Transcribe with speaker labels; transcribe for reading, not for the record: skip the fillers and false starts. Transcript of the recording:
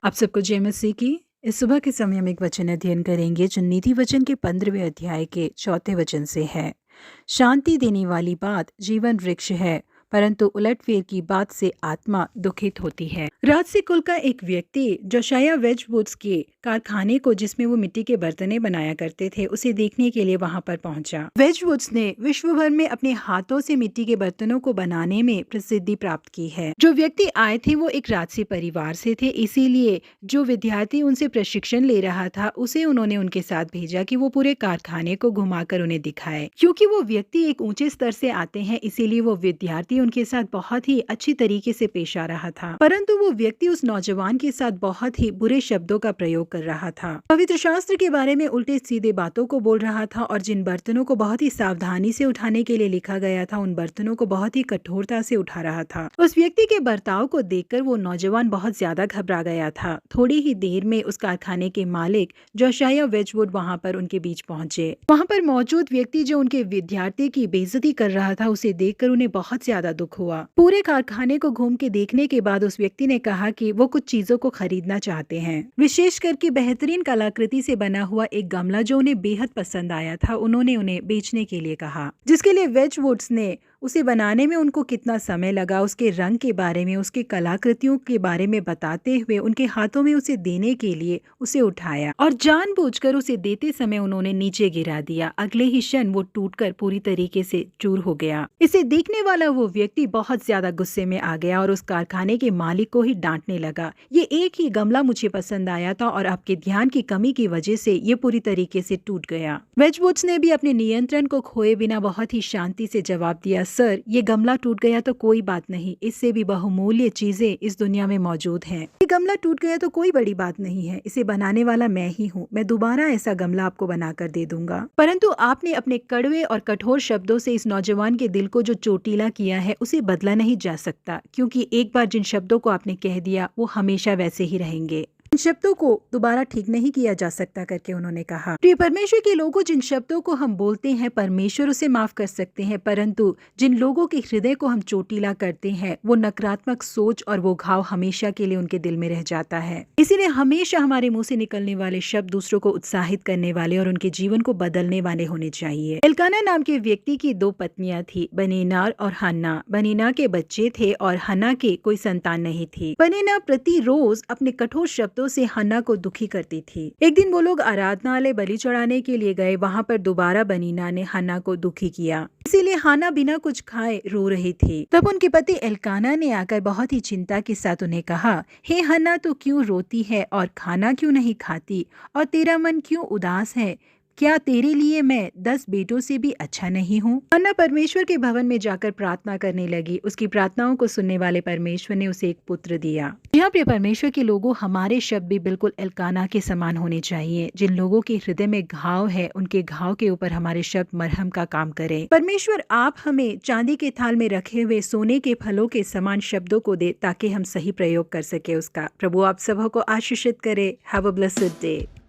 Speaker 1: आप सबको जय मसीह की। इस सुबह के समय हम एक वचन अध्ययन करेंगे जो नीति वचन के 15वें अध्याय के 4 वचन से है। शांति देने वाली बात जीवन वृक्ष है, परंतु उलटफेर की बात से आत्मा दुखित होती है। राजसी कुल का एक व्यक्ति जोशाया वेजवुड्स के कारखाने को, जिसमें वो मिट्टी के बर्तने बनाया करते थे, उसे देखने के लिए वहां पर पहुंचा। वेजवुड्स ने विश्व भर में अपने हाथों से मिट्टी के बर्तनों को बनाने में प्रसिद्धि प्राप्त की है। जो व्यक्ति आए थे वो एक राजसी परिवार से थे, इसीलिए जो विद्यार्थी उनसे प्रशिक्षण ले रहा था उसे उन्होंने उनके साथ भेजा कि वो पूरे कारखाने को घुमाकर उन्हें दिखाए। क्योंकि वो व्यक्ति एक ऊंचे स्तर से आते हैं, इसीलिए वो विद्यार्थी उनके साथ बहुत ही अच्छी तरीके से पेश आ रहा था, परंतु वो व्यक्ति उस नौजवान के साथ बहुत ही बुरे शब्दों का प्रयोग कर रहा था। पवित्र शास्त्र के बारे में उल्टे सीधे बातों को बोल रहा था और जिन बर्तनों को बहुत ही सावधानी से उठाने के लिए लिखा गया था, उन बर्तनों को बहुत ही कठोरता से उठा रहा था। उस व्यक्ति के बर्ताव को देखकर वो नौजवान बहुत ज्यादा घबरा गया था। थोड़ी ही देर में उस कारखाने के मालिक जोशाया वेजवुड वहां पर उनके बीच पहुंचे। वहां पर मौजूद व्यक्ति जो उनके विद्यार्थी की बेइज्जती कर रहा था, उसे देखकर उन्हें बहुत ज्यादा दुख हुआ। पूरे कारखाने को घूम के देखने के बाद उस व्यक्ति ने कहा कि वो कुछ चीजों को खरीदना चाहते हैं, विशेष करके बेहतरीन कलाकृति से बना हुआ एक गमला जो उन्हें बेहद पसंद आया था। उन्होंने उन्हें बेचने के लिए कहा, जिसके लिए वेजवुड्स ने उसे बनाने में उनको कितना समय लगा, उसके रंग के बारे में, उसकी कलाकृतियों के बारे में बताते हुए उनके हाथों में उसे देने के लिए उसे उठाया और जानबूझकर उसे देते समय उन्होंने नीचे गिरा दिया। अगले ही क्षण वो टूटकर पूरी तरीके से चूर हो गया। इसे देखने वाला वो व्यक्ति बहुत ज्यादा गुस्से में आ गया और उस कारखाने के मालिक को ही डांटने लगा। ये एक ही गमला मुझे पसंद आया था और आपके ध्यान की कमी की वजह से ये पूरी तरीके से टूट गया। वेजवुड्स ने भी अपने नियंत्रण को खोए बिना बहुत ही शांति से जवाब दिया, सर, ये गमला टूट गया तो कोई बात नहीं, इससे भी बहुमूल्य चीजें इस दुनिया में मौजूद हैं। ये गमला टूट गया तो कोई बड़ी बात नहीं है, इसे बनाने वाला मैं ही हूँ, मैं दोबारा ऐसा गमला आपको बनाकर दे दूंगा। परंतु आपने अपने कड़वे और कठोर शब्दों से इस नौजवान के दिल को जो चोटीला किया है उसे बदला नहीं जा सकता, क्योंकि एक बार जिन शब्दों को आपने कह दिया वो हमेशा वैसे ही रहेंगे। इन शब्दों को दोबारा ठीक नहीं किया जा सकता करके उन्होंने कहा। प्रिय परमेश्वर के लोगों, जिन शब्दों को हम बोलते हैं परमेश्वर उसे माफ कर सकते हैं, परंतु जिन लोगों के हृदय को हम चोटीला करते हैं वो नकारात्मक सोच और वो घाव हमेशा के लिए उनके दिल में रह जाता है। इसीलिए हमेशा हमारे मुंह से निकलने वाले शब्द दूसरों को उत्साहित करने वाले और उनके जीवन को बदलने वाले होने चाहिए। एल्काना नाम के व्यक्ति की 2 पत्नियां थी, बनीना और हन्ना। बनीना के बच्चे थे और हन्ना के कोई संतान नहीं थी। बनीना प्रतिरोज अपने कठोर शब्दों से हन्ना को दुखी करती थी। एक दिन वो लोग आराधनालय बलि चढ़ाने के लिए गए। वहां पर दोबारा बनीना ने हन्ना को दुखी किया, इसीलिए हन्ना बिना कुछ खाए रो रही थी। तब उनके पति एल्काना ने आकर बहुत ही चिंता के साथ उन्हें कहा, हे हन्ना, तू क्यों रोती है और खाना क्यों नहीं खाती और तेरा मन क्यों उदास है? क्या तेरे लिए मैं 10 बेटों से भी अच्छा नहीं हूँ? हन्ना परमेश्वर के भवन में जाकर प्रार्थना करने लगी। उसकी प्रार्थनाओं को सुनने वाले परमेश्वर ने उसे एक पुत्र दिया। यहाँ प्रिय परमेश्वर के लोगों, हमारे शब्द भी बिल्कुल एल्काना के समान होने चाहिए। जिन लोगों के हृदय में घाव है, उनके घाव के ऊपर हमारे शब्द मरहम का काम करें। परमेश्वर आप हमें चांदी के थाल में रखे हुए सोने के फलों के समान शब्दों को दे, ताकि हम सही प्रयोग कर सके उसका। प्रभु आप सबों को आशीषित करे। Have a blessed day.